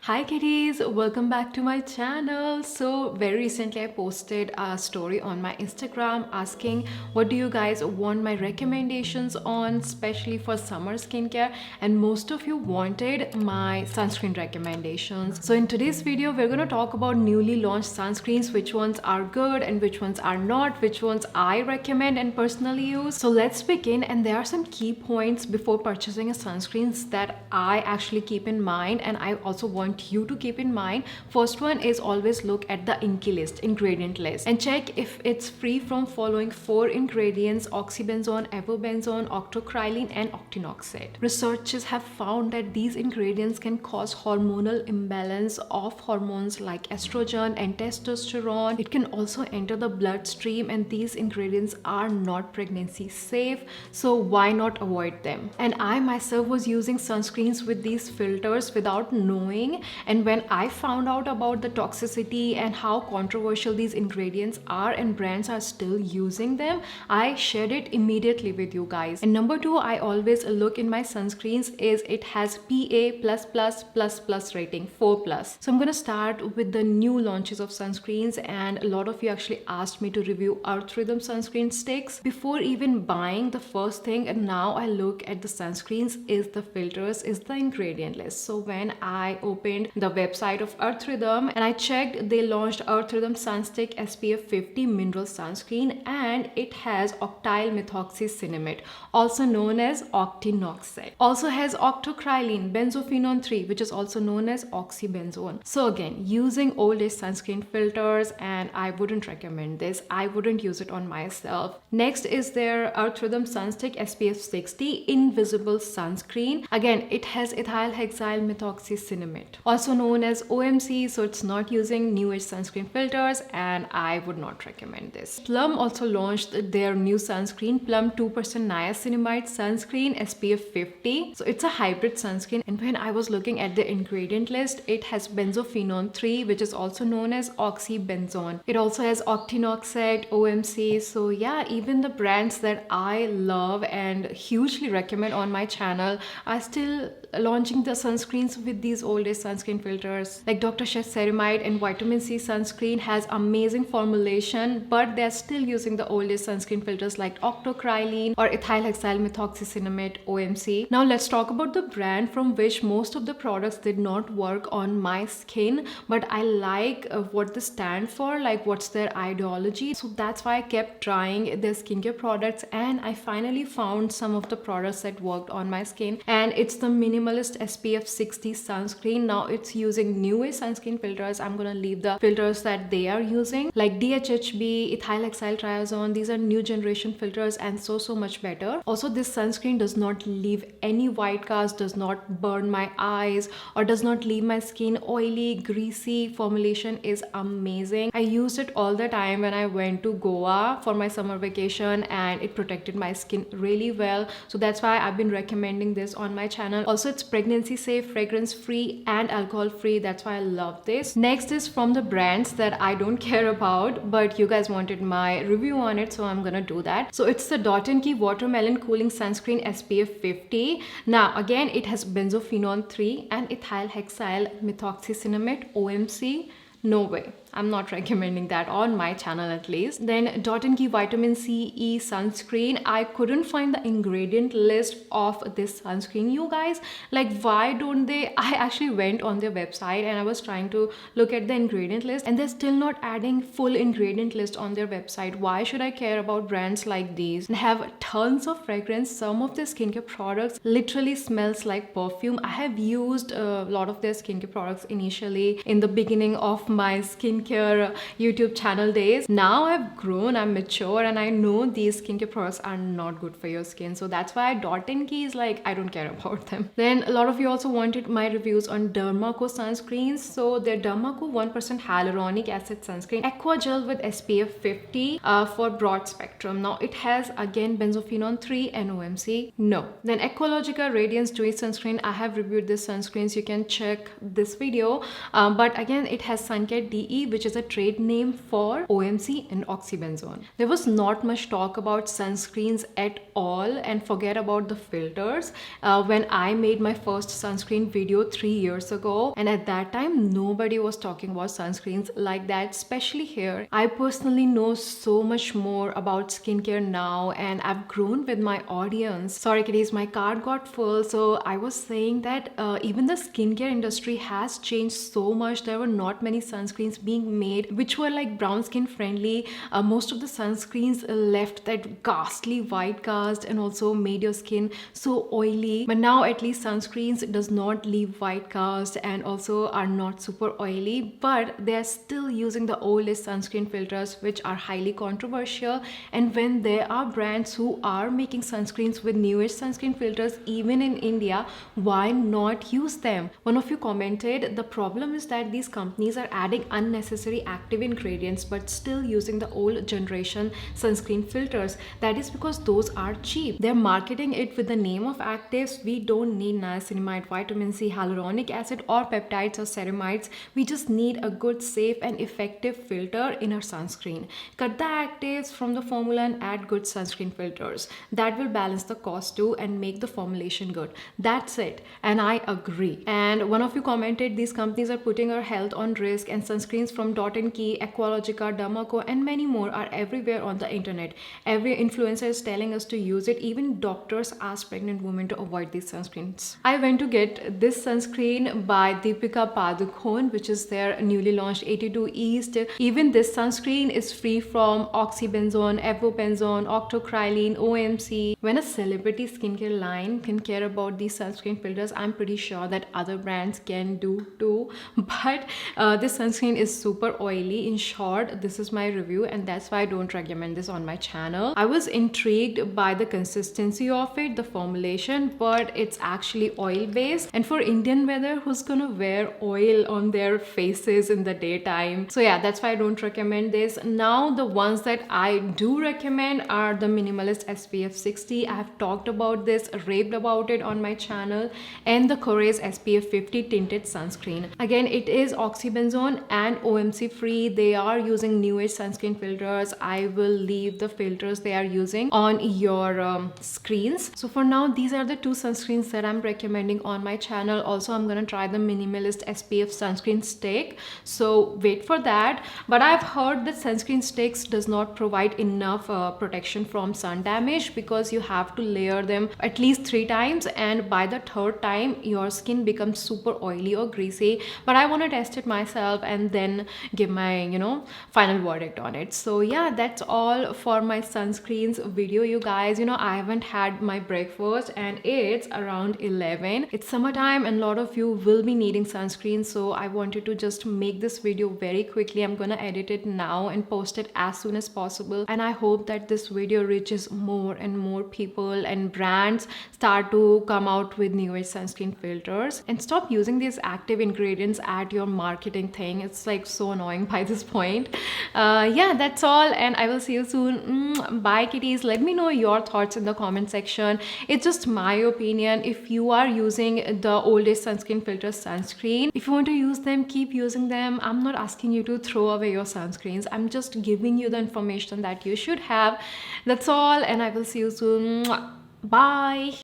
Hi kitties, welcome back to my channel. So very recently I posted a story on my Instagram asking what do you guys want my recommendations on, especially for summer skincare, and most of you wanted my sunscreen recommendations. So in today's video we're going to talk about newly launched sunscreens, which ones are good and which ones are not, which ones I recommend and personally use. So let's begin, and there are some key points before purchasing a sunscreens that I actually keep in mind and I also want you to keep in mind. First one is always look at the ingredient list and check if it's free from following 4 ingredients: oxybenzone, avobenzone, octocrylene and octinoxate. Researchers have found that these ingredients can cause hormonal imbalance of hormones like estrogen and testosterone. It can also enter the bloodstream, and these ingredients are not pregnancy safe, so why not avoid them? And I myself was using sunscreens with these filters without knowing, and when I found out about the toxicity and how controversial these ingredients are and brands are still using them, I shared it immediately with you guys. And number 2, I always look in my sunscreens is it has PA++++ rating, 4+. So I'm gonna start with the new launches of sunscreens, and a lot of you actually asked me to review Earth Rhythm sunscreen sticks. Before even buying, the first thing and now I look at the sunscreens is the filters, is the ingredient list. So when I opened the website of Earth Rhythm and I checked, they launched Earth Rhythm SUNSTICK SPF 50 mineral sunscreen, and it has octyl methoxycinnamide, also known as octinoxate. Also has octocrylene, benzophenone 3, which is also known as oxybenzone. So again, using old age sunscreen filters, and I wouldn't recommend this. I wouldn't use it on myself. Next is their Earth Rhythm SUNSTICK SPF 60 invisible sunscreen. Again, it has ethyl hexyl methoxycinnamide, also known as OMC, so it's not using new age sunscreen filters, and I would not recommend this. Plum also launched their new sunscreen, Plum 2% niacinamide sunscreen SPF 50. So it's a hybrid sunscreen, and when I was looking at the ingredient list, it has benzophenone 3, which is also known as oxybenzone. It also has octinoxate, OMC. So yeah, even the brands that I love and hugely recommend on my channel are still launching the sunscreens with these old age sunscreen filters. Like Dr. Sheth's ceramide and vitamin C sunscreen has amazing formulation, but they're still using the old age sunscreen filters like octocrylene or ethyl hexyl methoxycinnamide, OMC. Now let's talk about the brand from which most of the products did not work on my skin, but I like what they stand for, like what's their ideology. So that's why I kept trying their skincare products, and I finally found some of the products that worked on my skin, and it's the minimalist SPF 60 sunscreen. Now it's using new age sunscreen filters. I'm gonna leave the filters that they are using like DHHB, ethyl hexyl triazone. These are new generation filters and so much better. Also, this sunscreen does not leave any white cast, does not burn my eyes, or does not leave my skin oily, greasy. Formulation is amazing. I used it all the time when I went to Goa for my summer vacation, and it protected my skin really well. So that's why I've been recommending this on my channel. Also, it's pregnancy safe, fragrance free and alcohol free. That's why I love this. Next is from the brands that I don't care about, but you guys wanted my review on it, so I'm gonna do that. So it's the Dot & Key watermelon cooling sunscreen SPF 50. Now again, it has benzophenone 3 and ethyl hexyl methoxycinnamide, OMC. No way, I'm not recommending that on my channel at least. Then Dot & Key vitamin C E sunscreen. I couldn't find the ingredient list of this sunscreen, you guys. Like, why don't they? I actually went on their website and I was trying to look at the ingredient list, and they're still not adding full ingredient list on their website. Why should I care about brands like these? They have tons of fragrance. Some of their skincare products literally smells like perfume. I have used a lot of their skincare products initially in the beginning of my skincare YouTube channel days. Now I've grown, I'm mature, and I know these skincare products are not good for your skin. So that's why Dot & Key is like, I don't care about them. Then a lot of you also wanted my reviews on Dermaco sunscreens. So their Dermaco 1% hyaluronic acid sunscreen, aqua gel with SPF 50 for broad spectrum. Now it has again benzophenone 3 and OMC. No. Then Ecologica Radiance Dewy sunscreen. I have reviewed this sunscreens. You can check this video. But again, it has sun Suncare DE, which is a trade name for OMC and oxybenzone. There was not much talk about sunscreens at all, and forget about the filters. When I made my first sunscreen video 3 years ago, and at that time nobody was talking about sunscreens like that, especially here. I personally know so much more about skincare now, and I've grown with my audience. Sorry kitties, my card got full. So I was saying that even the skincare industry has changed so much. There were not many sunscreens being made which were like brown skin friendly. Most of the sunscreens left that ghastly white cast and also made your skin so oily. But now at least sunscreens does not leave white cast and also are not super oily, but they are still using the oldest sunscreen filters, which are highly controversial. And when there are brands who are making sunscreens with newish sunscreen filters even in India, why not use them? One of you commented, the problem is that these companies are adding unnecessary active ingredients but still using the old generation sunscreen filters. That is because those are cheap. They're marketing it with the name of actives. We don't need niacinamide, vitamin C, hyaluronic acid, or peptides or ceramides. We just need a good, safe and effective filter in our sunscreen. Cut the actives from the formula and add good sunscreen filters. That will balance the cost too and make the formulation good. That's it. And I agree. And one of you commented, these companies are putting our health on risk, and sunscreens from Dot & Key, Aqualogica, Dermaco and many more are everywhere on the internet. Every influencer is telling us to use it. Even doctors ask pregnant women to avoid these sunscreens. I went to get this sunscreen by Deepika Padukone, which is their newly launched 82 East. Even this sunscreen is free from oxybenzone, evobenzone, octocrylene, OMC. When a celebrity skincare line can care about these sunscreen filters, I'm pretty sure that other brands can do too. But this sunscreen is super oily. In short, this is my review, and that's why I don't recommend this on my channel. I was intrigued by the consistency of it, the formulation, but it's actually oil based, and for Indian weather, who's gonna wear oil on their faces in the daytime? So yeah, that's why I don't recommend this. Now the ones that I do recommend are the Minimalist SPF 60. I have talked about this, raved about it on my channel, and the Korea's SPF 50 tinted sunscreen. Again, it is oxybenzone and OMC free. They are using newish sunscreen filters. I will leave the filters they are using on your screens. So for now, these are the two sunscreens that I'm recommending on my channel. Also, I'm gonna try the Minimalist SPF sunscreen stick, so wait for that. But I've heard that sunscreen sticks does not provide enough protection from sun damage, because you have to layer them at least 3 times, and by the 3rd time your skin becomes super oily or greasy. But I want to test it myself and then give my final verdict on it. So yeah, that's all for my sunscreens video, you guys. I haven't had my breakfast and it's around 11. It's summertime and a lot of you will be needing sunscreen, so I wanted to just make this video very quickly. I'm gonna edit it now and post it as soon as possible, and I hope that this video reaches more and more people and brands start to come out with newer sunscreen filters and stop using these active ingredients at your marketing thing. It's like so annoying by this point. Yeah, that's all, and I will see you soon. Bye kitties. Let me know your thoughts in the comment section. It's just my opinion. If you are using the oldest sunscreen filter sunscreen, if you want to use them, keep using them. I'm not asking you to throw away your sunscreens. I'm just giving you the information that you should have. That's all, and I will see you soon. Bye.